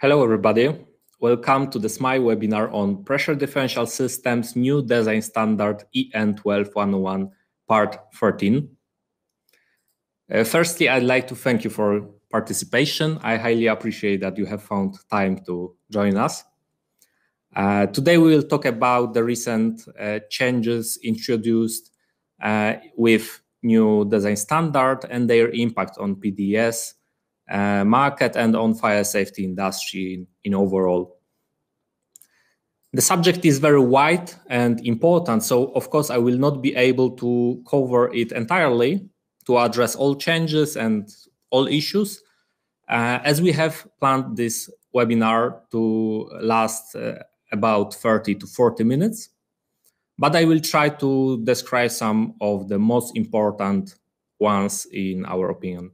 Hello, everybody. Welcome to the SMI webinar on Pressure Differential Systems New Design Standard EN 12101, Part 13. Firstly, I'd like to thank you for participation. I highly appreciate that you have found time to join us. Today, we will talk about the recent changes introduced with new design standard and their impact on PDS market and on fire safety industry in overall. The subject is very wide and important, so of course I will not be able to cover it entirely to address all changes and all issues, as we have planned this webinar to last about 30 to 40 minutes. But I will try to describe some of the most important ones in our opinion.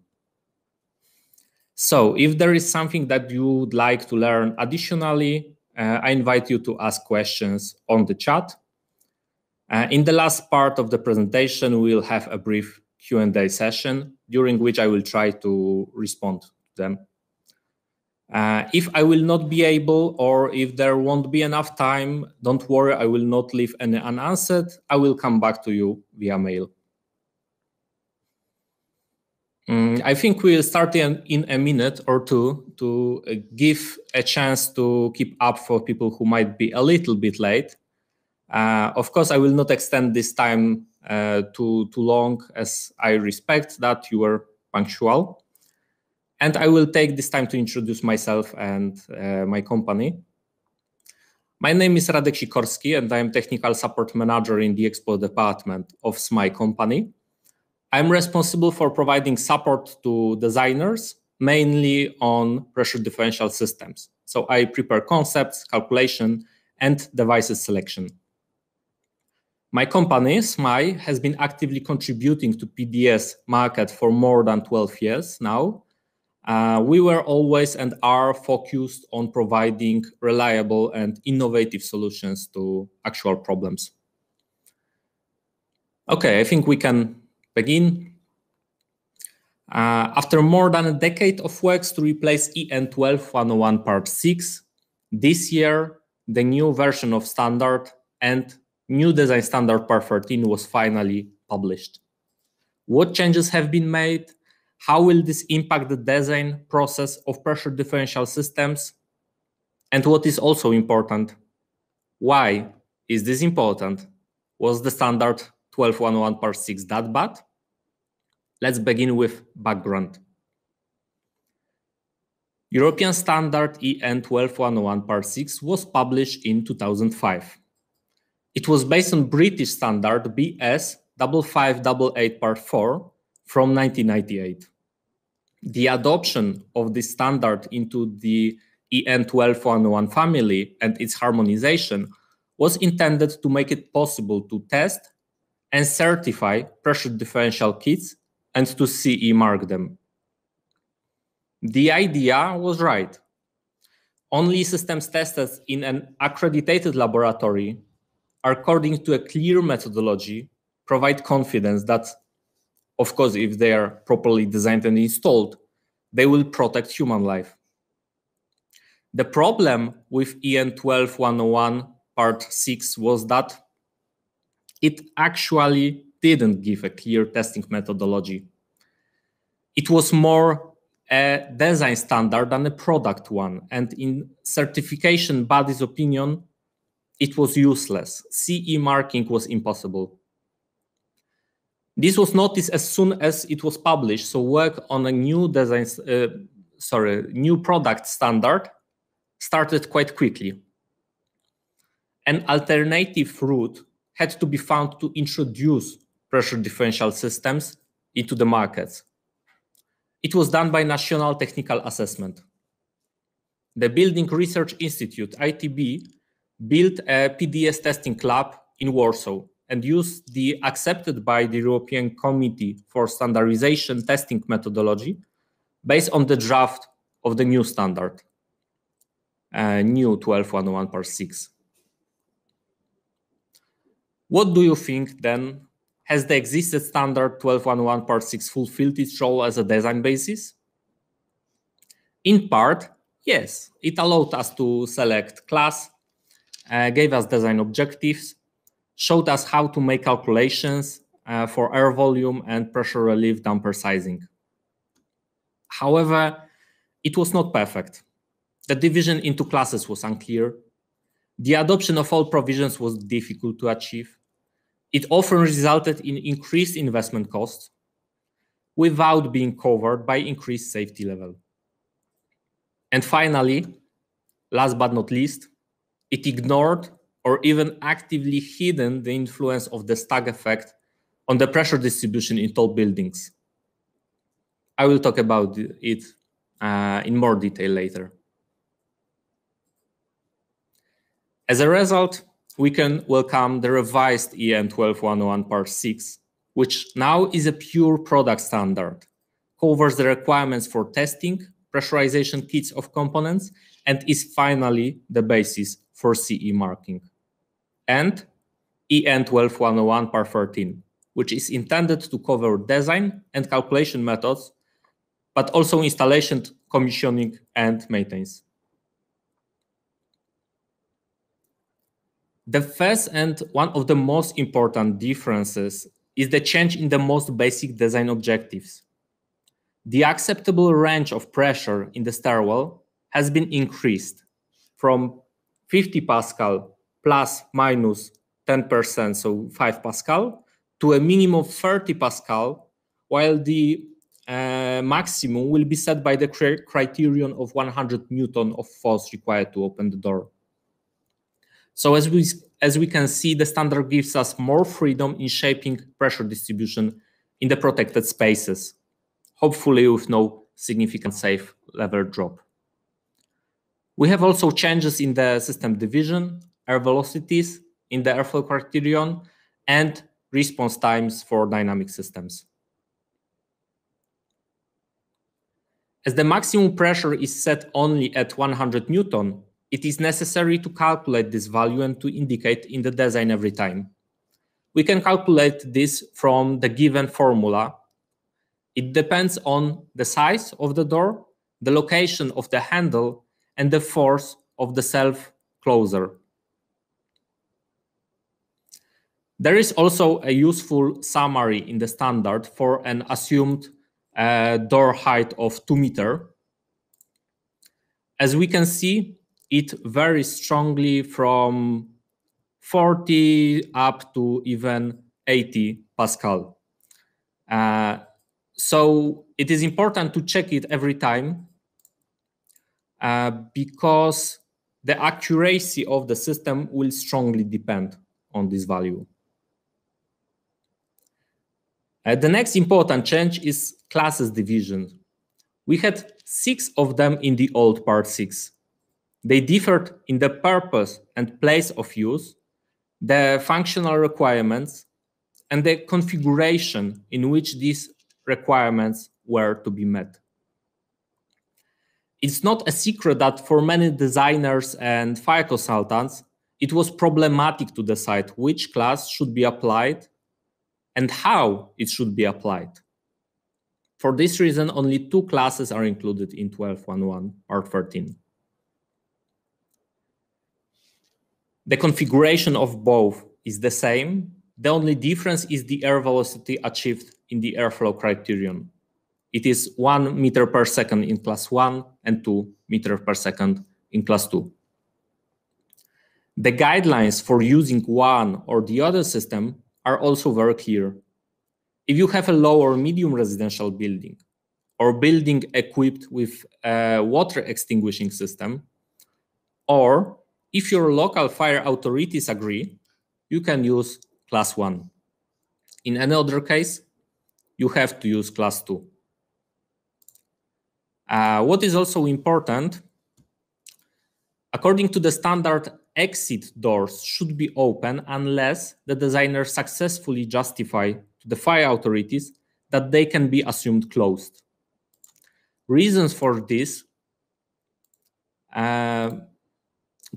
So if there is something that you would like to learn additionally, I invite you to ask questions on the chat. In the last part of the presentation, we will have a brief Q&A session, during which I will try to respond to them. If I will not be able, or if there won't be enough time, don't worry, I will not leave any unanswered. I will come back to you via mail. I think we'll start in a minute or two to give a chance to keep up for people who might be a little bit late. Of course, I will not extend this time too long, as I respect that you were punctual. And I will take this time to introduce myself and my company. My name is Radek Sikorski, and I am Technical Support Manager in the Export Department of SMI company. I'm responsible for providing support to designers, mainly on pressure differential systems. So I prepare concepts, calculation, and devices selection. My company, SMI, has been actively contributing to PDS market for more than 12 years now. We were always and are focused on providing reliable and innovative solutions to actual problems. Okay, I think we can begin. After more than a decade of works to replace EN 12101 Part 6, this year the new version of standard and new design standard Part 13 was finally published. What changes have been made? How will this impact the design process of pressure differential systems? And what is also important, why is this important? Was the standard 12101 Part 6 that bad? Let's begin with background. European standard EN 12101 Part 6 was published in 2005. It was based on British standard BS 5588 Part 4 from 1998. The adoption of this standard into the EN 12101 family and its harmonization was intended to make it possible to test and certify pressure differential kits and to CE mark them. The idea was right. Only systems tested in an accredited laboratory, according to a clear methodology, provide confidence that, of course, if they are properly designed and installed, they will protect human life. The problem with EN 12101 Part 6 was that it actually didn't give a clear testing methodology. It was more a design standard than a product one, and in certification body's opinion, it was useless. CE marking was impossible. This was noticed as soon as it was published, so work on a new new product standard started quite quickly. An alternative route had to be found to introduce pressure differential systems into the markets. It was done by National Technical Assessment. The Building Research Institute, ITB, built a PDS testing lab in Warsaw and used the accepted by the European Committee for Standardization testing methodology based on the draft of the new standard, new 12101 Part 6. What do you think then? Has the existing standard 12101 Part 6 fulfilled its role as a design basis? In part, Yes, it allowed us to select class, gave us design objectives, showed us how to make calculations for air volume and pressure relief damper sizing. However, it was not perfect. The division into classes was unclear. The adoption of all provisions was difficult to achieve. It often resulted in increased investment costs without being covered by increased safety level. And finally, last but not least, it ignored or even actively hidden the influence of the stag effect on the pressure distribution in tall buildings. I will talk about it in more detail later. As a result, we can welcome the revised EN 12101 Part 6, which now is a pure product standard, covers the requirements for testing, pressurization kits of components, and is finally the basis for CE marking. And EN 12101 Part 13, which is intended to cover design and calculation methods, but also installation, commissioning, and maintenance. The first and one of the most important differences is the change in the most basic design objectives. The acceptable range of pressure in the stairwell has been increased from 50 Pascal plus minus 10%, so 5 Pascal, to a minimum of 30 Pascal, while the maximum will be set by the criterion of 100 Newton of force required to open the door. So as we can see, the standard gives us more freedom in shaping pressure distribution in the protected spaces, hopefully with no significant safe level drop. We have also changes in the system division, air velocities in the airflow criterion, and response times for dynamic systems. As the maximum pressure is set only at 100 Newton, it is necessary to calculate this value and to indicate in the design every time. We can calculate this from the given formula. It depends on the size of the door, the location of the handle, and the force of the self-closer. There is also a useful summary in the standard for an assumed door height of 2 meters. As we can see, it varies strongly from 40 up to even 80 Pascal. So it is important to check it every time because the accuracy of the system will strongly depend on this value. The next important change is classes division. We had 6 of them in the old Part 6. They differed in the purpose and place of use, the functional requirements, and the configuration in which these requirements were to be met. It's not a secret that for many designers and fire consultants, it was problematic to decide which class should be applied and how it should be applied. For this reason, only 2 classes are included in 12.1.1 Part 13. The configuration of both is the same. The only difference is the air velocity achieved in the airflow criterion. It is 1 meter per second in class 1 and 2 meters per second in class 2. The guidelines for using one or the other system are also very clear. If you have a low or medium residential building or building equipped with a water extinguishing system, or if your local fire authorities agree, you can use class 1. In any other case, you have to use class 2. What is also important, according to the standard, exit doors should be open unless the designer successfully justify to the fire authorities that they can be assumed closed. Reasons for this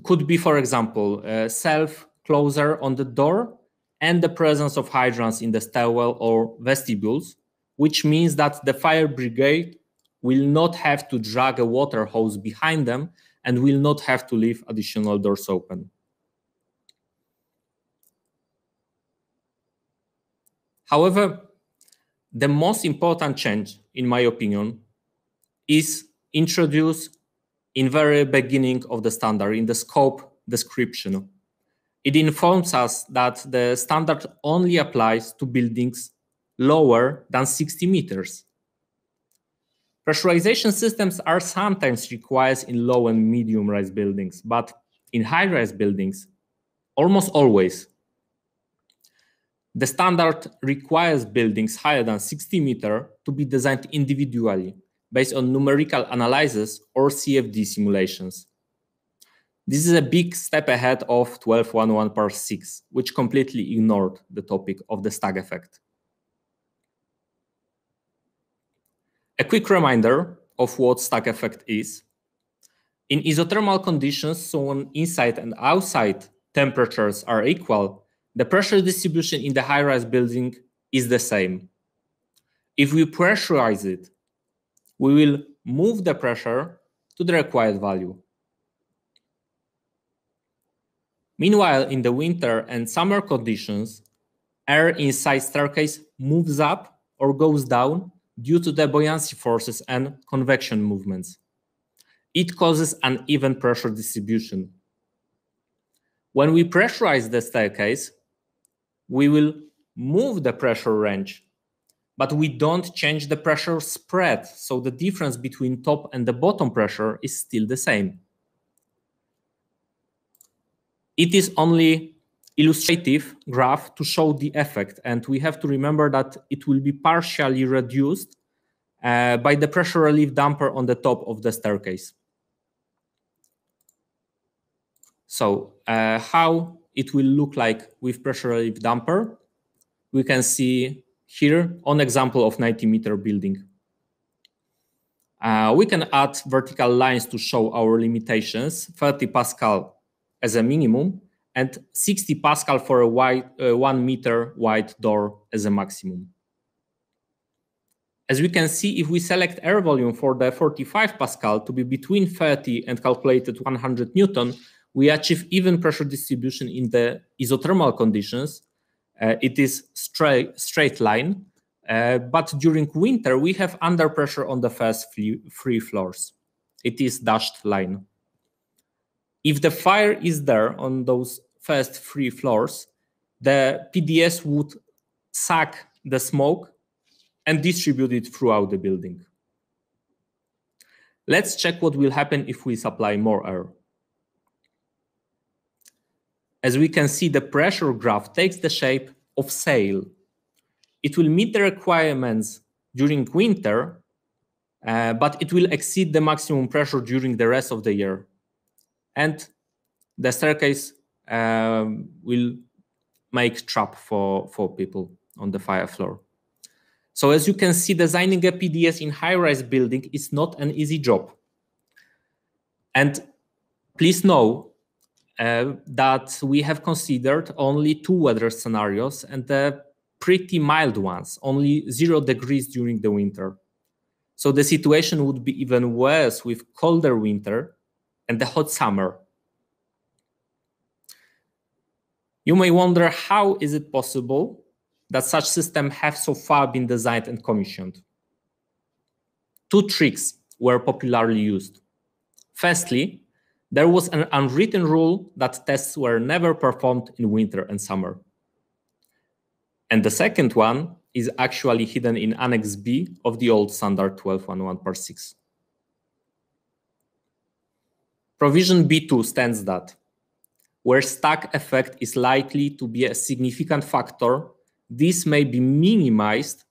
could be, for example, a self-closer on the door and the presence of hydrants in the stairwell or vestibules, which means that the fire brigade will not have to drag a water hose behind them and will not have to leave additional doors open. However, the most important change, in my opinion, is introduced in very beginning of the standard, in the scope description. It informs us that the standard only applies to buildings lower than 60 meters. Pressurization systems are sometimes required in low and medium-rise buildings, but in high-rise buildings, almost always, the standard requires buildings higher than 60 meters to be designed individually based on numerical analysis or CFD simulations. This is a big step ahead of 12.1.1 Part 6, which completely ignored the topic of the stack effect. A quick reminder of what stack effect is. In isothermal conditions, so when inside and outside temperatures are equal, the pressure distribution in the high-rise building is the same. If we pressurize it, we will move the pressure to the required value. Meanwhile, in the winter and summer conditions, air inside staircase moves up or goes down due to the buoyancy forces and convection movements. It causes uneven pressure distribution. When we pressurize the staircase, we will move the pressure range, but we don't change the pressure spread, so the difference between top and the bottom pressure is still the same. It is only illustrative graph to show the effect, and we have to remember that it will be partially reduced by the pressure relief damper on the top of the staircase. So how it will look like with pressure relief damper, we can see here on example of 90-meter building. We can add vertical lines to show our limitations, 30 Pascal as a minimum, and 60 Pascal for a 1 meter wide door as a maximum. As we can see, if we select air volume for the 45 Pascal to be between 30 and calculated 100 Newton, we achieve even pressure distribution in the isothermal conditions. It is straight line, but during winter, we have under pressure on the first three floors. It is dashed line. If the fire is there on those first 3 floors, the PDS would suck the smoke and distribute it throughout the building. Let's check what will happen if we supply more air. As we can see, the pressure graph takes the shape of sail. It will meet the requirements during winter, but it will exceed the maximum pressure during the rest of the year. And the staircase will make trap for people on the fire floor. So as you can see, designing a PDS in high-rise building is not an easy job. And please know that we have considered only 2 weather scenarios and the pretty mild ones, only 0 degrees during the winter. So the situation would be even worse with colder winter and the hot summer. You may wonder, how is it possible that such systems have so far been designed and commissioned? 2 tricks were popularly used. Firstly, there was an unwritten rule that tests were never performed in winter and summer. And the second one is actually hidden in Annex B of the old standard 12.1.1 Part 6. Provision B2 stands that where stack effect is likely to be a significant factor, this may be minimized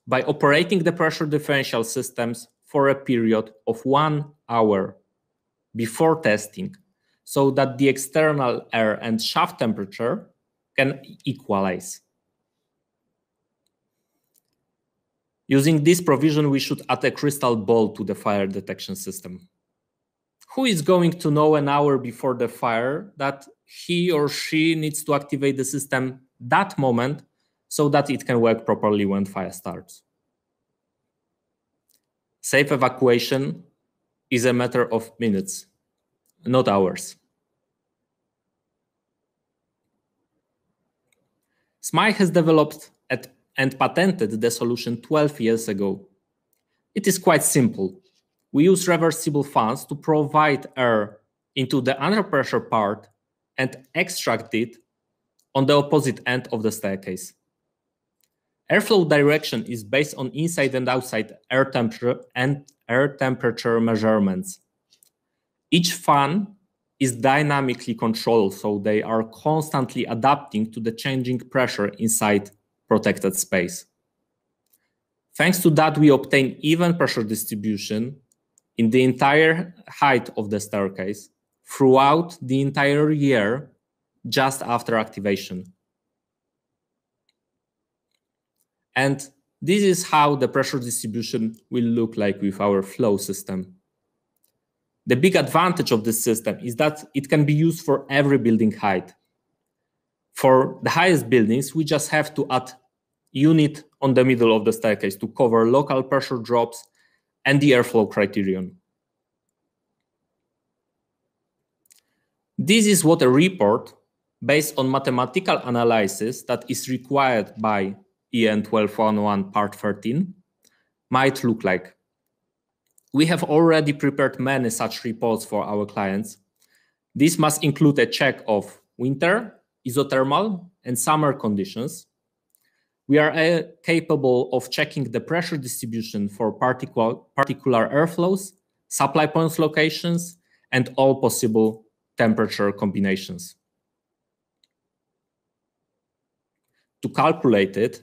by operating the pressure differential systems for a period of 1 hour before testing, so that the external air and shaft temperature can equalize. Using this provision, we should add a crystal ball to the fire detection system. Who is going to know an hour before the fire that he or she needs to activate the system that moment so that it can work properly when fire starts? Safe evacuation is a matter of minutes, not hours. SMI has developed and patented the solution 12 years ago. It is quite simple. We use reversible fans to provide air into the under pressure part and extract it on the opposite end of the staircase. Airflow direction is based on inside and outside air temperature measurements. Each fan is dynamically controlled, so they are constantly adapting to the changing pressure inside protected space. Thanks to that, we obtain even pressure distribution in the entire height of the staircase throughout the entire year just after activation. And this is how the pressure distribution will look like with our flow system. The big advantage of this system is that it can be used for every building height. For the highest buildings, we just have to add unit on the middle of the staircase to cover local pressure drops and the airflow criterion. This is what a report based on mathematical analysis that is required by EN 1211 Part 13 might look like. We have already prepared many such reports for our clients. This must include a check of winter, isothermal, and summer conditions. We are capable of checking the pressure distribution for particular airflows, supply points locations, and all possible temperature combinations. To calculate it,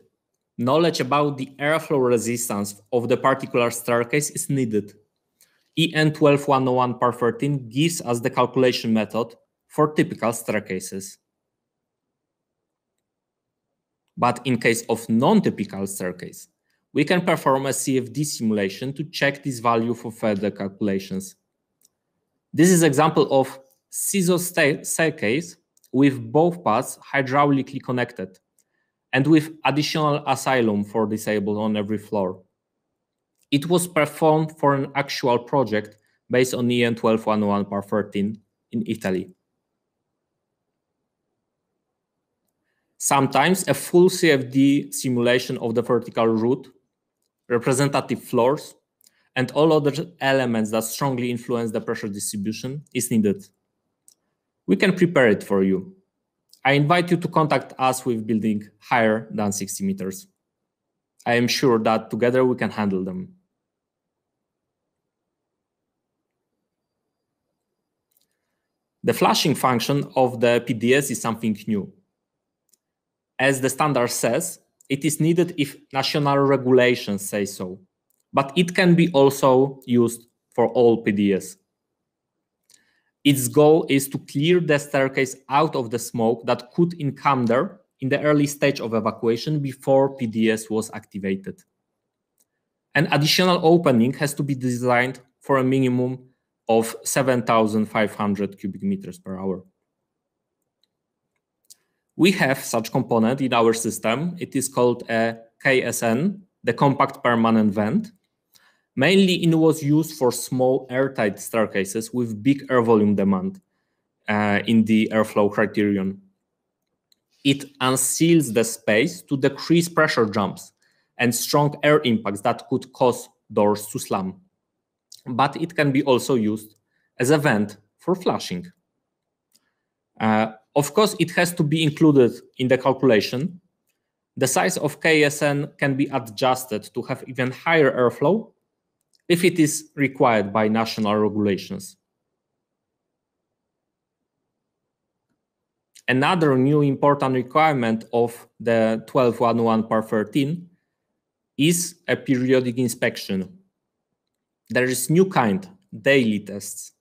knowledge about the airflow resistance of the particular staircase is needed. EN 12101 Part 13 gives us the calculation method for typical staircases. But in case of non-typical staircase, we can perform a CFD simulation to check this value for further calculations. This is an example of scissor staircase with both parts hydraulically connected and with additional asylum for disabled on every floor. It was performed for an actual project based on EN 12101 Part 13 in Italy. Sometimes a full CFD simulation of the vertical root, representative floors, and all other elements that strongly influence the pressure distribution is needed. We can prepare it for you. I invite you to contact us with building higher than 60 meters. I am sure that together we can handle them. The flashing function of the PDS is something new. As the standard says, it is needed if national regulations say so, but it can be also used for all PDS. Its goal is to clear the staircase out of the smoke that could encounter in the early stage of evacuation before PDS was activated. An additional opening has to be designed for a minimum of 7,500 cubic meters per hour. We have such component in our system. It is called a KSN, the compact permanent vent. Mainly it was used for small airtight staircases with big air volume demand in the airflow criterion. It unseals the space to decrease pressure jumps and strong air impacts that could cause doors to slam. But it can be also used as a vent for flushing. Of course, it has to be included in the calculation. The size of KSN can be adjusted to have even higher airflow if it is required by national regulations. Another new important requirement of the 12111 Part 13 is a periodic inspection. There is new kind, daily tests.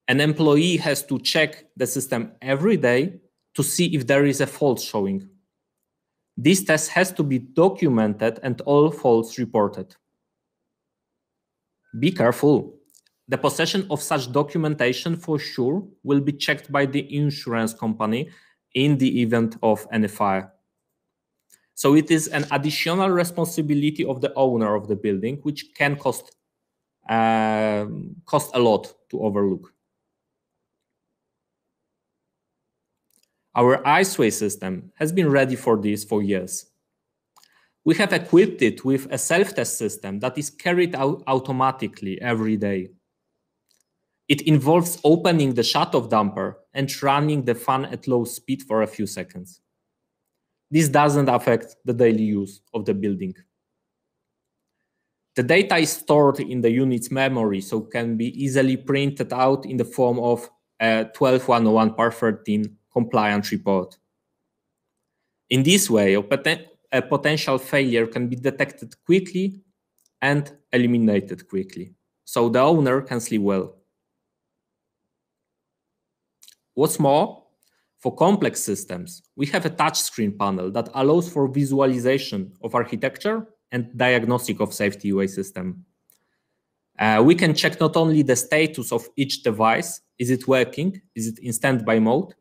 An employee has to check the system every day to see if there is a fault showing. This test has to be documented and all faults reported. Be careful. The possession of such documentation for sure will be checked by the insurance company in the event of any fire. So it is an additional responsibility of the owner of the building, which can cost a lot to overlook. Our iceway system has been ready for this for years. We have equipped it with a self-test system that is carried out automatically every day. It involves opening the shut-off damper and running the fan at low speed for a few seconds. This doesn't affect the daily use of the building. The data is stored in the unit's memory, so can be easily printed out in the form of a 12101 par 13 compliance report. In this way, a potential failure can be detected quickly and eliminated quickly, so the owner can sleep well. What's more, for complex systems, we have a touchscreen panel that allows for visualization of architecture and diagnostic of safety UA system. We can check not only the status of each device, is it working, is it in standby mode,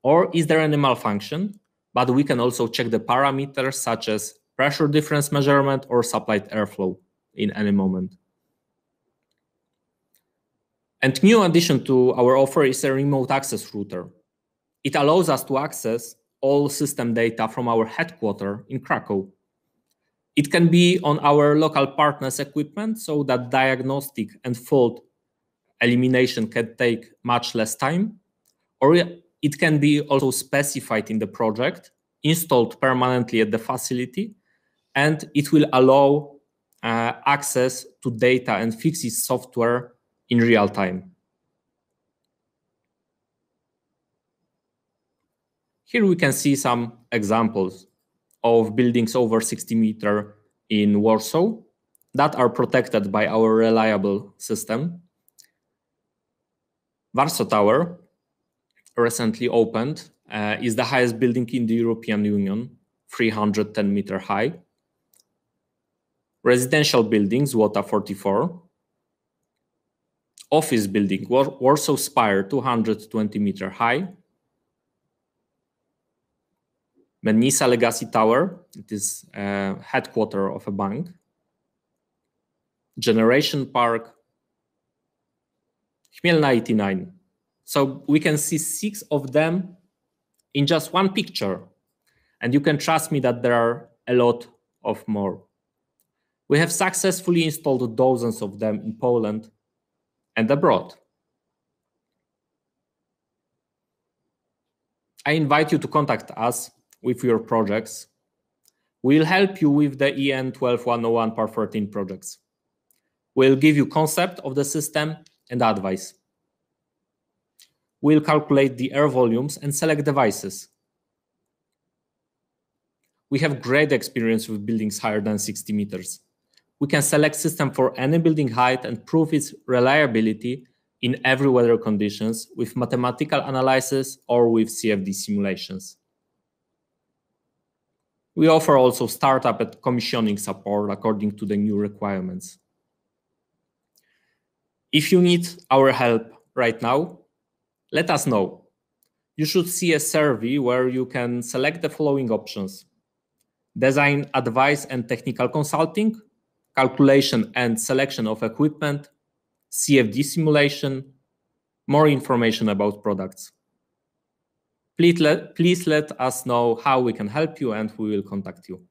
or is there any malfunction, but we can also check the parameters such as pressure difference measurement or supplied airflow in any moment. And new addition to our offer is a remote access router. It allows us to access all system data from our headquarters in Krakow. It can be on our local partners' equipment so that diagnostic and fault elimination can take much less time, or it can be also specified in the project, installed permanently at the facility, and it will allow access to data and fixes software in real time. Here we can see some examples of buildings over 60 meters in Warsaw that are protected by our reliable system. Warsaw Tower, recently opened, is the highest building in the European Union, 310 meters high. Residential buildings, Złota 44. Office building, Warsaw Spire, 220 meters high. Menisa Legacy Tower, it is headquarters of a bank. Generation Park, Chmielna 89. So we can see 6 of them in just one picture. And you can trust me that there are a lot of more. We have successfully installed dozens of them in Poland and abroad. I invite you to contact us with your projects. We'll help you with the EN 12101 par 13 projects. We'll give you concept of the system and advice. We'll calculate the air volumes and select devices. We have great experience with buildings higher than 60 meters. We can select system for any building height and prove its reliability in every weather conditions with mathematical analysis or with CFD simulations. We offer also startup and commissioning support according to the new requirements. If you need our help right now, let us know. You should see a survey where you can select the following options: design, advice, and technical consulting, calculation and selection of equipment, CFD simulation, more information about products. Please let us know how we can help you and we will contact you.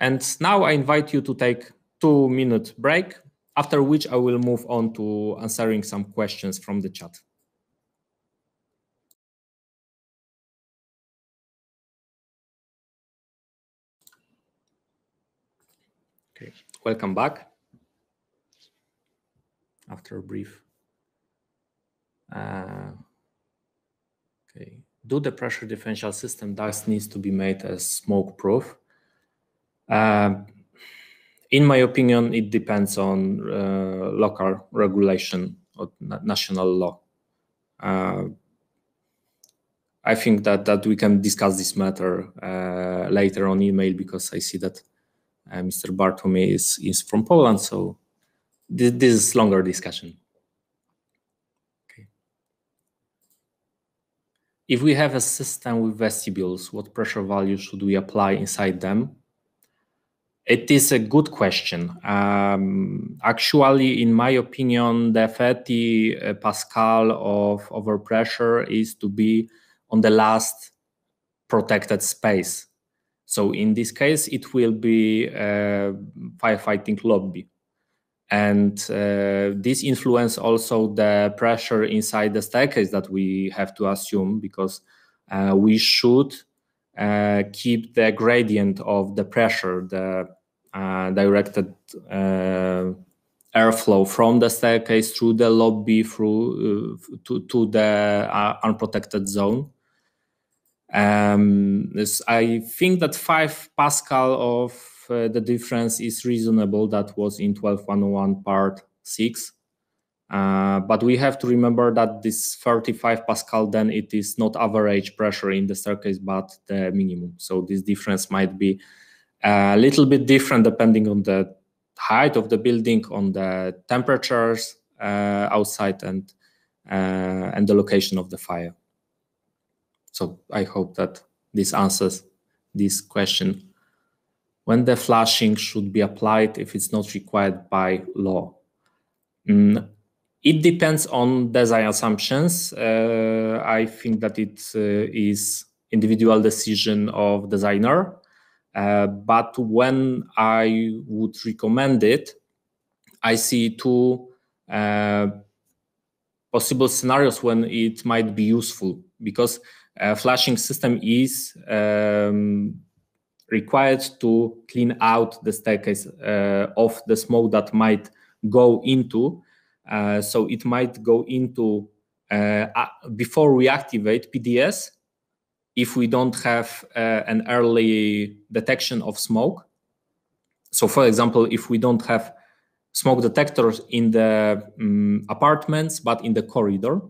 And now I invite you to take a 2-minute break, after which I will move on to answering some questions from the chat. Okay, welcome back. After a brief. Okay, do the pressure differential system thus needs to be made as smoke proof? In my opinion, it depends on local regulation or national law. I think that we can discuss this matter later on email, because I see that Mr. Bartłomiej is from Poland, so this is longer discussion. if we have a system with vestibules, what pressure value should we apply inside them? It is a good question. Actually, in my opinion, the 30 Pascal of overpressure is to be on the last protected space. So in this case, it will be a firefighting lobby. And this influence also the pressure inside the staircase that we have to assume, because we should keep the gradient of the pressure, the directed airflow from the staircase through the lobby through to the unprotected zone. I think that 5 Pascal of the difference is reasonable. That was in 12.101 part 6. But we have to remember that this 35 Pascal, then it is not average pressure in the staircase, but the minimum. So this difference might be a little bit different depending on the height of the building, on the temperatures outside, and the location of the fire. So I hope that this answers this question. When the flashing should be applied if it's not required by law? It depends on design assumptions. I think that it is individual decision of designer. But when I would recommend it, I see 2 possible scenarios when it might be useful, because flashing system is required to clean out the staircase of the smoke that might go into. So it might go into before we activate PDS, if we don't have an early detection of smoke. So for example, if we don't have smoke detectors in the apartments, but in the corridor,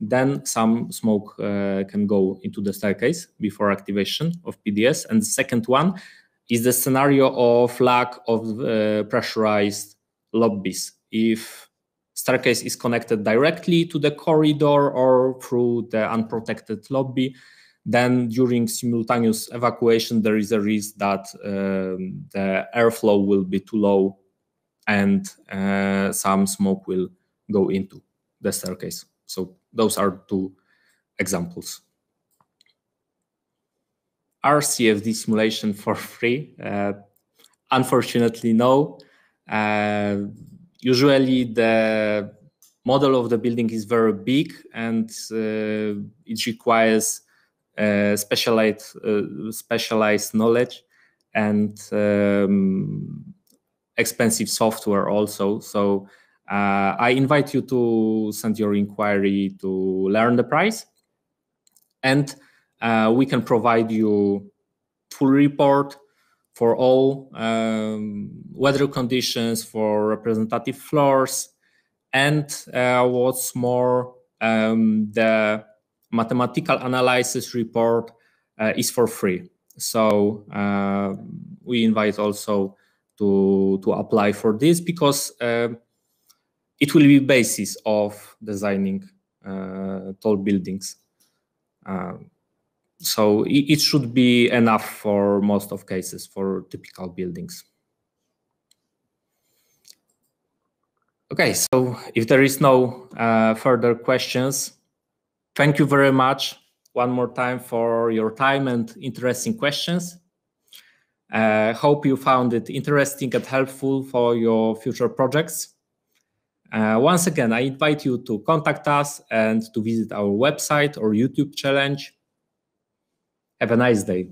then some smoke can go into the staircase before activation of PDS. And the second one is the scenario of lack of pressurized lobbies. If staircase is connected directly to the corridor or through the unprotected lobby, then during simultaneous evacuation, there is a risk that the airflow will be too low and some smoke will go into the staircase. So those are 2 examples. Are CFD simulation for free? Unfortunately, no. Usually the model of the building is very big, and it requires specialized knowledge and expensive software also. So I invite you to send your inquiry to learn the price, and we can provide you full report for all weather conditions, for representative floors, and what's more, the mathematical analysis report is for free. So we invite also to apply for this, because it will be basis of designing tall buildings. So it should be enough for most of cases for typical buildings. Okay, so if there is no further questions, thank you very much one more time for your time and interesting questions. Hope you found it interesting and helpful for your future projects. Once again, I invite you to contact us and to visit our website or YouTube challenge. Have a nice day.